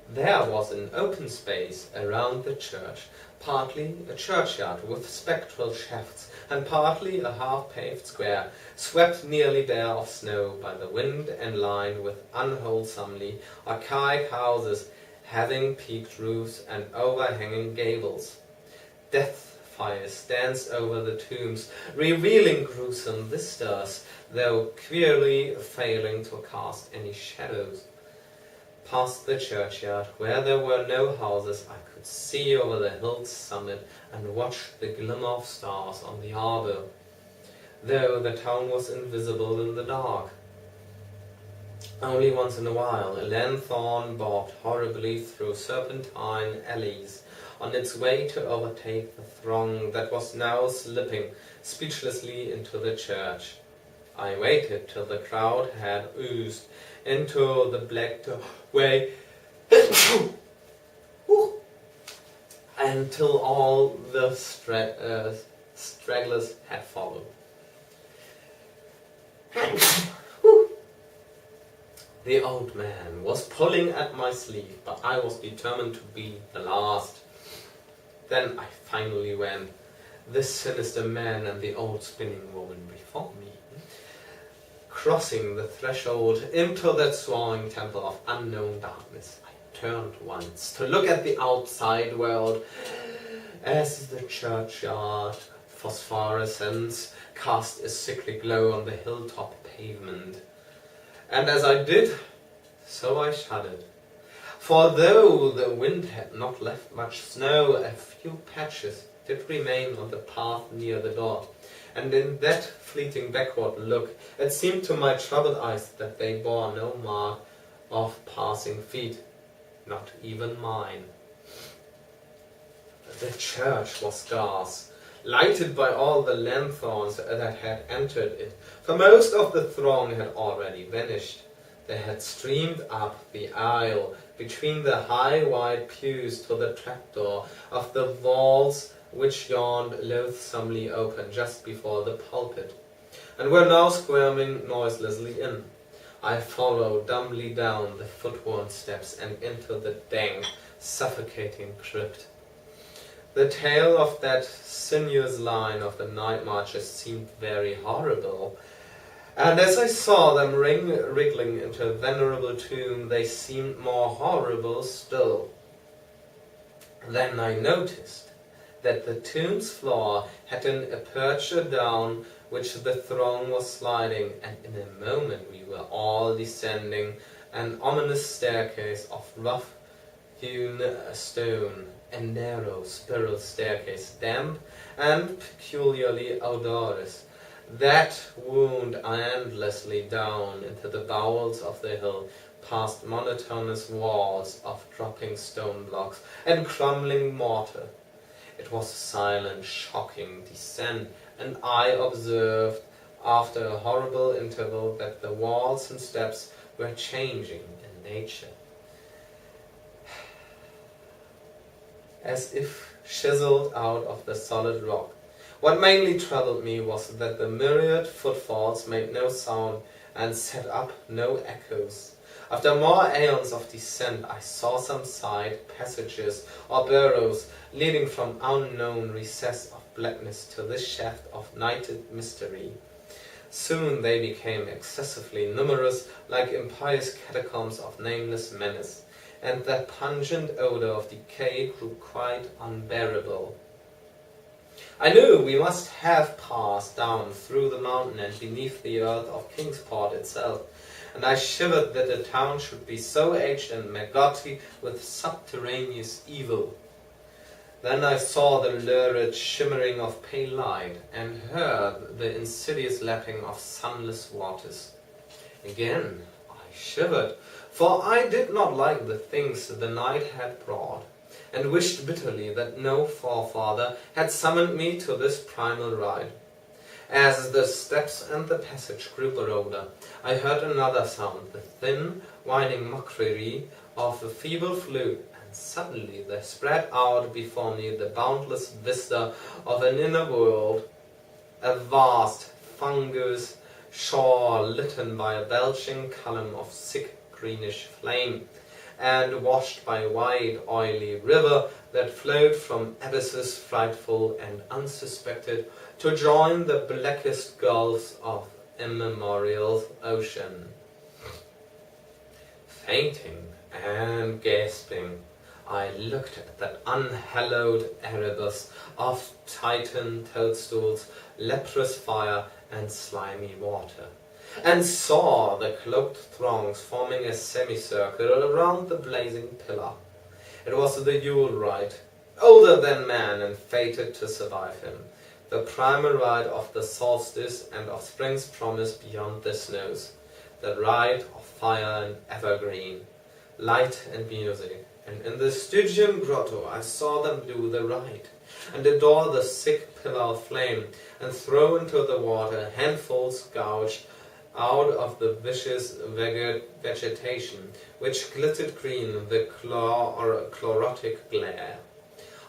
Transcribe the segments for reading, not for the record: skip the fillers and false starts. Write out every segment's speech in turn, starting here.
There was an open space around the church, partly a churchyard with spectral shafts, and partly a half-paved square, swept nearly bare of snow by the wind and lined with unwholesomely archaic houses having peaked roofs and overhanging gables. Death fires danced over the tombs, revealing gruesome vistas, though queerly failing to cast any shadows. Past the churchyard, where there were no houses, I could see over the hill's summit and watch the glimmer of stars on the harbour, though the town was invisible in the dark. Only once in a while a lanthorn bobbed horribly through serpentine alleys on its way to overtake the throng that was now slipping speechlessly into the church. I waited till the crowd had oozed into the black doorway until all the stragglers had followed. The old man was pulling at my sleeve, but I was determined to be the last. Then I finally went, this sinister man and the old spinning woman before me, crossing the threshold into that swaying temple of unknown darkness. I turned once to look at the outside world as the churchyard phosphorescence cast a sickly glow on the hilltop pavement. And as I did, so I shuddered. For though the wind had not left much snow, a few patches did remain on the path near the door, and in that fleeting backward look, it seemed to my troubled eyes that they bore no mark of passing feet, not even mine. The church was scarce, lighted by all the lanthorns that had entered it, for most of the throng had already vanished. They had streamed up the aisle between the high white pews to the trapdoor of the walls which yawned loathsomely open just before the pulpit, and were now squirming noiselessly in. I followed dumbly down the foot-worn steps and into the dank, suffocating crypt. The tale of that sinuous line of the night marches seemed very horrible, and as I saw them wriggling into a venerable tomb, they seemed more horrible still. Then I noticed that the tomb's floor had an aperture down which the throng was sliding, and in a moment we were all descending an ominous staircase of rough-hewn stone, a narrow spiral staircase, damp and peculiarly odorous, that wound endlessly down into the bowels of the hill, past monotonous walls of dropping stone blocks and crumbling mortar. It was a silent, shocking descent, and I observed, after a horrible interval, that the walls and steps were changing in nature, as if chiseled out of the solid rock. What mainly troubled me was that the myriad footfalls made no sound and set up no echoes. After more aeons of descent, I saw some side passages or burrows leading from unknown recess of blackness to this shaft of nighted mystery. Soon they became excessively numerous, like impious catacombs of nameless menace, and that pungent odor of decay grew quite unbearable. I knew we must have passed down through the mountain and beneath the earth of Kingsport itself, and I shivered that the town should be so aged and maggoty with subterraneous evil. Then I saw the lurid shimmering of pale light, and heard the insidious lapping of sunless waters. Again I shivered, for I did not like the things the night had brought, and wished bitterly that no forefather had summoned me to this primal ride. As the steps and the passage grew broader, I heard another sound, the thin, whining mockery of a feeble flute, and suddenly there spread out before me the boundless vista of an inner world, a vast, fungous shore litten by a belching column of sick greenish flame, and washed by a wide, oily river that flowed from abysses frightful and unsuspected to join the blackest gulfs of immemorial ocean. Fainting and gasping, I looked at that unhallowed Erebus of Titan toadstools, leprous fire, and slimy water, and saw the cloaked throngs forming a semicircle around the blazing pillar. It was the Yule rite, older than man and fated to survive him, the primal rite of the solstice and of spring's promise beyond the snows, the rite of fire and evergreen, light and music. And in the Stygian grotto I saw them do the rite, and adore the sick pillar of flame, and throw into the water handfuls gouged out of the vicious vegetation, which glittered green in the chlorotic glare.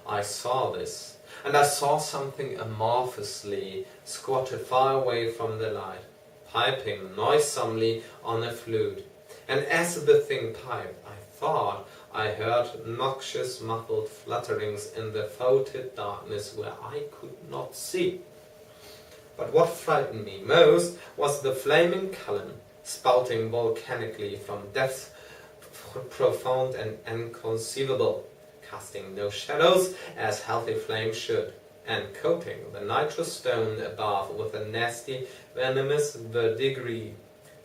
I saw this, and I saw something amorphously squatted far away from the light, piping noisomely on a flute, and as the thing piped, I thought I heard noxious muffled flutterings in the foetid darkness where I could not see. But what frightened me most was the flaming column, spouting volcanically from depths profound and inconceivable, casting no shadows as healthy flame should, and coating the nitrous stone above with a nasty, venomous verdigris.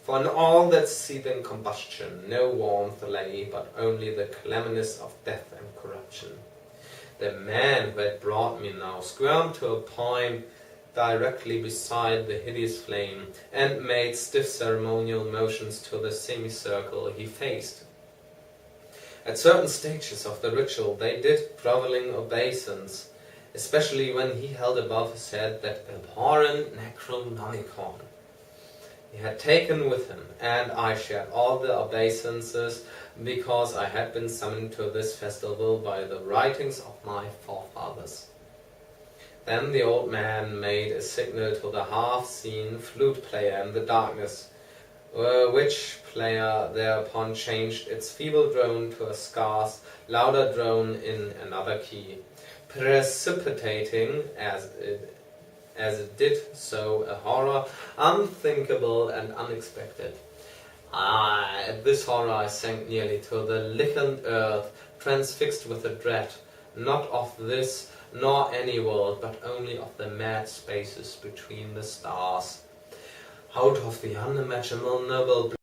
For in all that seething combustion no warmth lay, but only the clamminess of death and corruption. The man who had brought me now squirmed to a point directly beside the hideous flame, and made stiff ceremonial motions to the semicircle he faced. At certain stages of the ritual they did grovelling obeisance, especially when he held above his head that abhorrent Necronomicon he had taken with him, and I shared all the obeisances because I had been summoned to this festival by the writings of my forefathers. Then the old man made a signal to the half-seen flute player in the darkness, which player thereupon changed its feeble drone to a scarce, louder drone in another key, precipitating, as it did so, a horror unthinkable and unexpected. At this horror I sank nearly to the lichened earth, transfixed with a dread, not of this nor any world, but only of the mad spaces between the stars. Out of the unimaginable